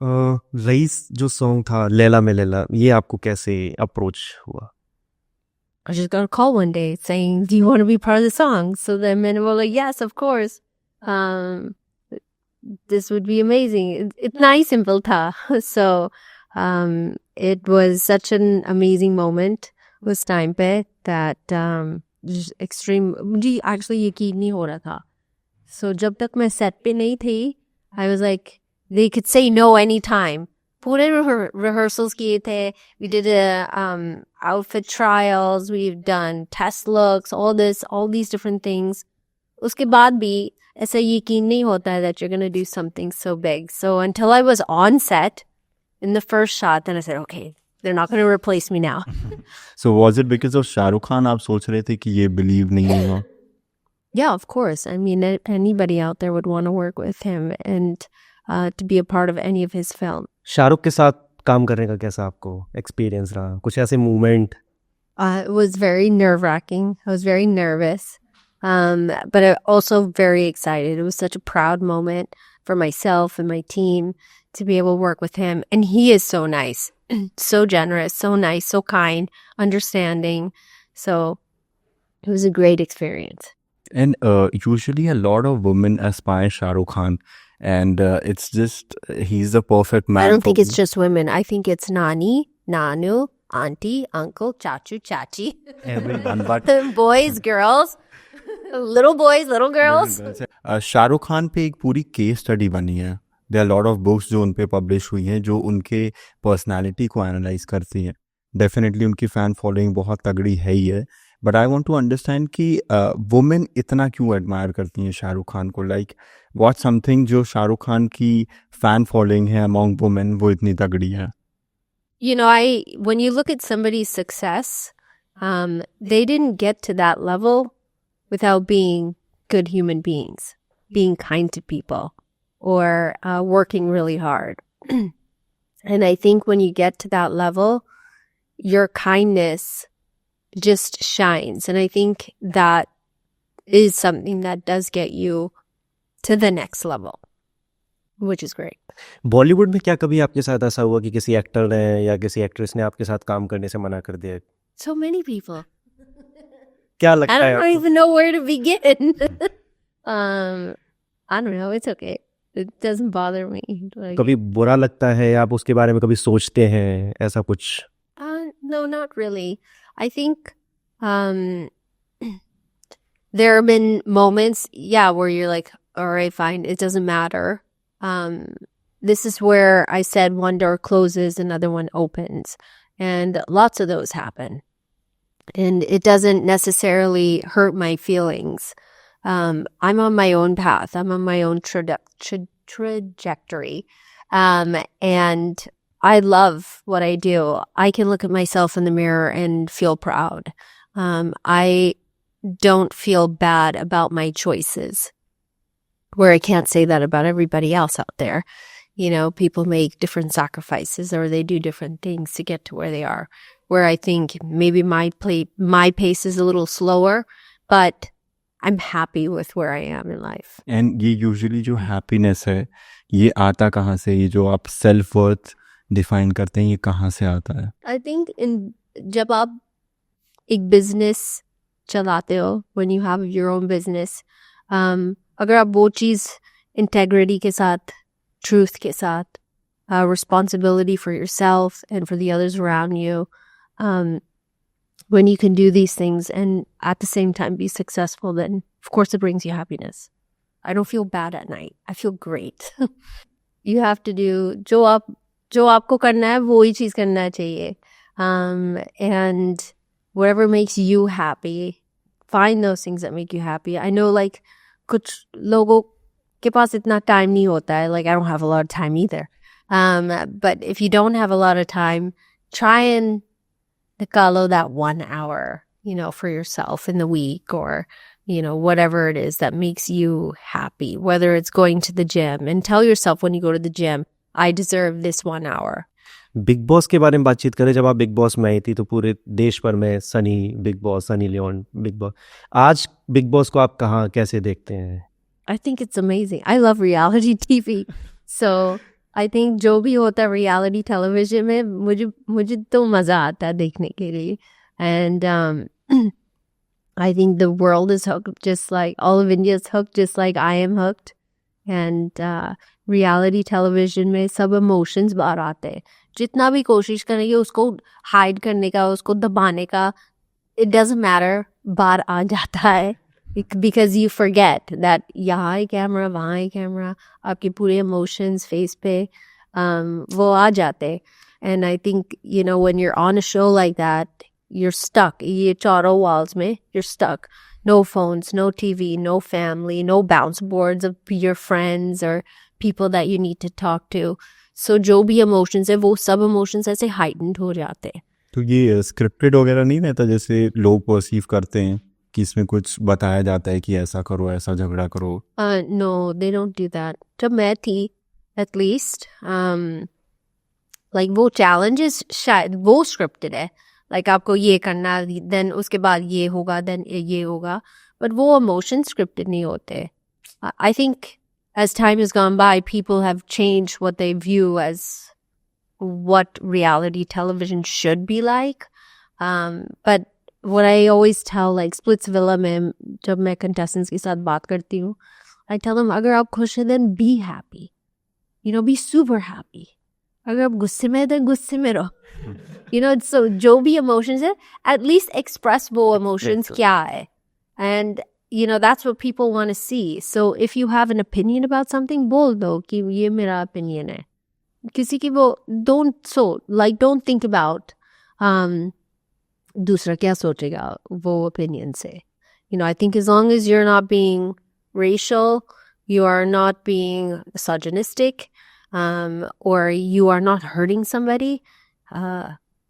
Rice जो song था लैला में लैला, ये आपको कैसे अप्रोच हुआ? I was just got a call one day saying, "Do you want to be part of the song?" So then men were like, "Yes, of course. This would be amazing." It's nice in Vilta. So it was such an amazing moment उस time पे that just extreme मुझे actually यकीन नहीं हो रहा था. So जब तक मैं set पे नहीं थी, I was like, they could say no anytime. पूरे rehearsals किए थे. We did outfit trials. We've done test looks, all these different things. उसके बाद भी ऐसा यकीन नहीं होता है that you're going to do something so big. So until I was on set in the first shot, then I said, okay, they're not going to replace me now. So was it because of Shahrukh Khan आप सोच रहे थे कि ये believe नहीं होगा? Yeah, of course. I mean, anybody out there would want to work with him and to be a part of any of his film. Shahrukh के साथ काम करने का कैसा आपको एक्सपीरियंस रहा? कुछ ऐसे movement? It was very nerve-wracking. I was very nervous, but also very excited. It was such a proud moment for myself and my team to be able to work with him. And he is so nice, so generous, so nice, so kind, understanding. So it was a great experience. And usually a lot of women aspire Shah Rukh Khan, and it's just he's the perfect man. I don't for think it's just women. I think it's Nani, Nanu, Auntie, Uncle, Chachu, Chachi. everyone. But Boys, girls, little boys, little girls. Shahrukh Khan पे एक पूरी case study बनी है. There are a lot of books जो उन पे publish हुई हैं जो उनके पर्सनालिटी को एनालाइज करती हैं. डेफिनेटली उनकी फ़ैन फॉलोइंग बहुत तगड़ी है ही है. But I want to understand कि वुमेन इतना क्यों एडमायर करती हैं शाहरुख खान को. लाइक व्हाट समथिंग जो शाहरुख खान की फ़ैन फॉलोइंग है अमॉन्ग वुमेन वो इतनी तगड़ी है. You know, when you look at somebody's success, they didn't get to that level without being good human beings, being kind to people, or working really hard. And I think when you get to that level, your kindness just shines. And I think that is something that does get you to the next level, which is great. Bollywood में क्या कभी आपके साथ ऐसा हुआ कि किसी actor ने या किसी एक्ट्रेस ने आपके साथ काम करने से मना कर दिया? So many people. क्या लगता I है don't आपको? even know where to begin. I don't know. It's okay. It doesn't bother me. Like, कभी बुरा लगता है या आप उसके बारे में कभी सोचते हैं ऐसा कुछ? no, not really. I think there have been moments, yeah, where you're like, all right, fine, it doesn't matter. This is where I said one door closes, another one opens. And lots of those happen. And it doesn't necessarily hurt my feelings. I'm on my own path. I'm on my own trajectory. And I love what I do. I can look at myself in the mirror and feel proud. I don't feel bad about my choices, where I can't say that about everybody else out there. You know, people make different sacrifices or they do different things to get to where they are. Where I think maybe my pace is a little slower, but I'm happy with where I am in life. And ये usually जो happiness है ये आता कहाँ से? ये जो आप सेल्फ वर्थ डिफाइन करते हैं ये कहाँ से आता है? I think जब आप एक business चलाते हो, when you have your own business, अगर आप वो चीज़ integrity के साथ, truth के साथ, responsibility for yourself and for the others around you, when you can do these things and at the same time be successful, then of course it brings you happiness. I don't feel bad at night. I feel great. You have to do जो आपको करना है वो ही चीज़ करना चाहिए. And whatever makes you happy, find those things that make you happy. I know like कुछ लोगों के पास इतना time नहीं होता है. Like I don't have a lot of time either. But if you don't have a lot of time, try and निकालो that 1 hour, you know, for yourself in the week, or, you know, whatever it is that makes you happy, whether it's going to the gym, and tell yourself when you go to the gym, I deserve this 1 hour. Big boss के बारे में बातचीत करें. जब आप big boss में आई थी तो पूरे देश भर में Sunny Bigg Boss, Sunny Leone Bigg Boss. आज बिग बॉस को आप कहाँ कैसे देखते हैं? I think it's amazing. I love reality TV. So I think जो भी होता है रियलिटी टेलीविजन में मुझे तो मज़ा आता है देखने के लिए and I think the world is hooked just like all of India is hooked just like I am hooked and reality television में सब इमोशंस बाहर आते हैं जितना भी कोशिश करेंगे उसको हाइड करने का उसको दबाने का it doesn't matter बाहर आ जाता है because you forget that यहाँ ही कैमरा वहाँ ही कैमरा आपके पूरे इमोशंस फेस पे वो आ जाते and I think you know when you're on a show like that you're stuck ये चारों walls में you're stuck no phones no TV no family no bounce boards of your friends or people that you need to talk to so जो भी emotions है वो सब emotions ऐसे heightened हो जाते हैं तो ये स्क्रिप्टेड वगैरह नहीं रहता जैसे लोग परसीव करते हैं कि इसमें कुछ बताया जाता है कि ऐसा करो ऐसा झगड़ा करो no they don't do that जब मैं थी at least like वो challenges शायद वो scripted है like आपको ये करना then उसके बाद ये होगा then ये होगा but वो emotions scripted नहीं होते I think as time has gone by people have changed what they view as what reality television should be like but what I always tell like Splitsvilla में जब मैं contestants के साथ बात करती हूँ I tell them अगर आप खुश हैं then be happy you know be super happy अगर आप गुस्से में हैं then गुस्से में रहो you know so जो भी emotions है at least express वो emotions क्या है and you know that's what people want to see so if you have an opinion about something बोल दो कि ये मेरा opinion है किसी की वो don't think about दूसरा क्या सोचेगा वो opinion से you know I think as long as you're not being racial you are not being misogynistic or you are not hurting somebody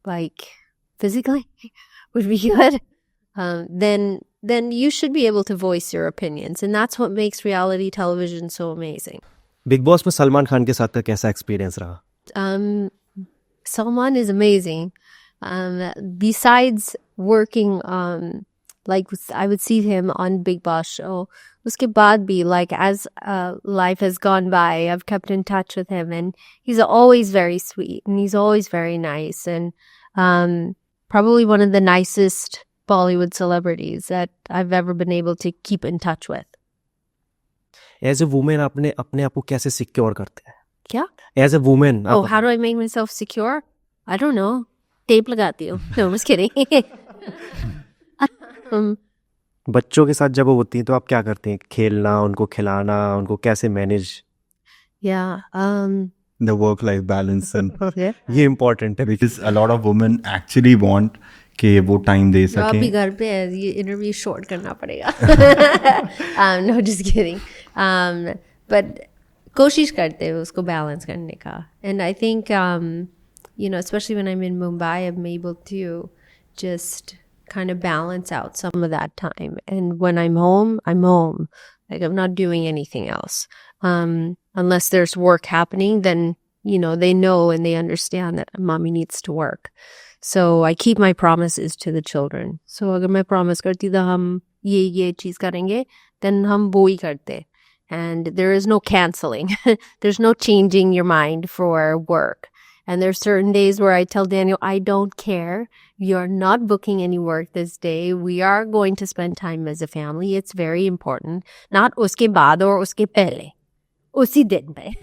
like physically would be good then you should be able to voice your opinions and that's what makes reality television so amazing big boss में सलमान खान के साथ का कैसा experience रहा Salman is amazing besides working like I would see him on Big Boss show uske baad bhi like as life has gone by I've kept in touch with him and he's always very sweet and he's always very nice and probably one of the nicest Bollywood celebrities that I've ever been able to keep in touch with as a women आपने अपने आप को कैसे secure करते हैं क्या as a women oh how do I make myself secure I don't know tape लगाती हूँ no I'm just kidding बच्चों के साथ जब वो होती हैं तो आप क्या करते हैं खेलना उनको खिलाना उनको कैसे manage yeah the work life balance and yeah ये इम्पोर्टेंट है because a lot of women actually want कि वो टाइम दे आप भी सकें घर पे है ये इंटरव्यू शॉर्ट करना पड़ेगा no just kidding but कोशिश करते हैं उसको बैलेंस करने का and I think you know especially when I'm in Mumbai I'm able to just kind of balance out some of that time and when I'm home like I'm not doing anything else unless there's work happening then you know they know and they understand that mommy needs to work so I keep my promises to the children so अगर मैं promise करती तो हम ये चीज़ करेंगे then हम वो ही करते and there is no canceling there's no changing your mind for work and there's certain days where I tell Daniel I don't care you're not booking any work this day we are going to spend time as a family it's very important not उसके बाद और उसके पहले उसी दिन पे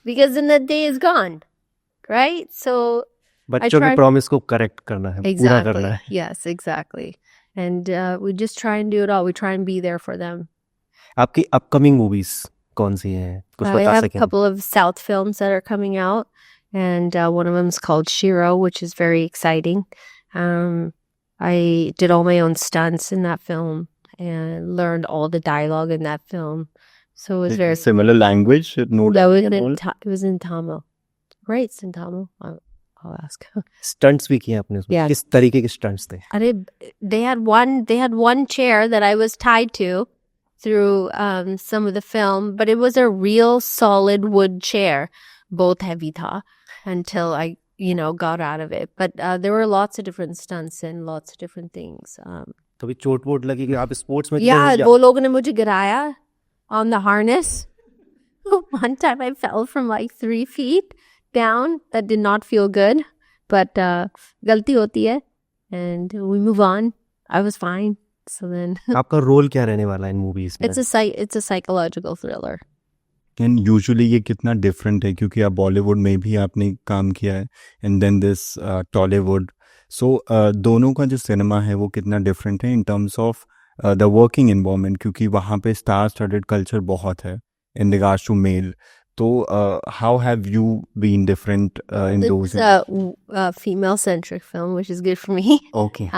because then the day is gone right so बच्चों के प्रॉमिस को करेक्ट करना है पूरा करना है yes exactly and we just try and do it all we try and be there for them आपकी अपकमिंग मूवीज कौन सी हैं कुछ I बता have a सकें couple of South films that are coming out, and one of them is called Shiro, which is very exciting. I did all my own stunts in that film and learned all the dialogue in that film. So it was very similar language no that was it was in Tamil. Right, it's in Tamil. I'll ask. Stunts भी किए आपने उसमें Yeah. किस तरीके के stunts थे They had one chair that I was tied to through some of the film, but it was a real solid wood chair, both heavy tha, until I got out of it. But there were lots of different stunts and lots of different things. कभी चोट vote लगी कि आप sports में Yeah, वो लोगों ने मुझे गिराया on the harness. One time I fell from like 3 feet down. That did not feel good, but galti hoti hai, and we move on. I was fine. So then आपका role क्या रहने वाला है इन मूवीज में? it's a psychological thriller. And usually ये कितना different है क्योंकि आप बॉलीवुड में भी आपने काम किया है and then this Tollywood, so दोनों का जो सिनेमा है वो कितना डिफरेंट है in terms of the working environment, क्योंकि वहाँ पे स्टार स्टडेड कल्चर बहुत है इन रिगार्ड्स टू मेल. तो how have you been different in those? It's a female-centric film, which is good for me. Okay.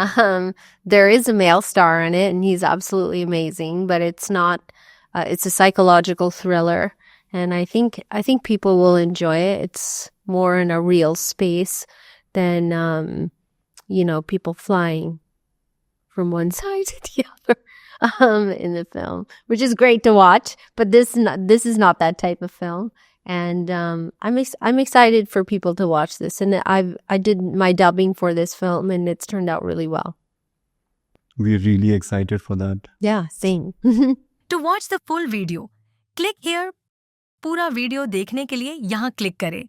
There is a male star in it, and he's absolutely amazing. But it's not. It's a psychological thriller, and I think people will enjoy it. It's more in a real space than people flying from one side to the other in the film, which is great to watch. But this is not that type of film, and I'm excited for people to watch this. And I did my dubbing for this film, and it's turned out really well. We're really excited for that. Yeah, same. To watch the full video, click here. पूरा video देखने के लिए यहाँ click करें.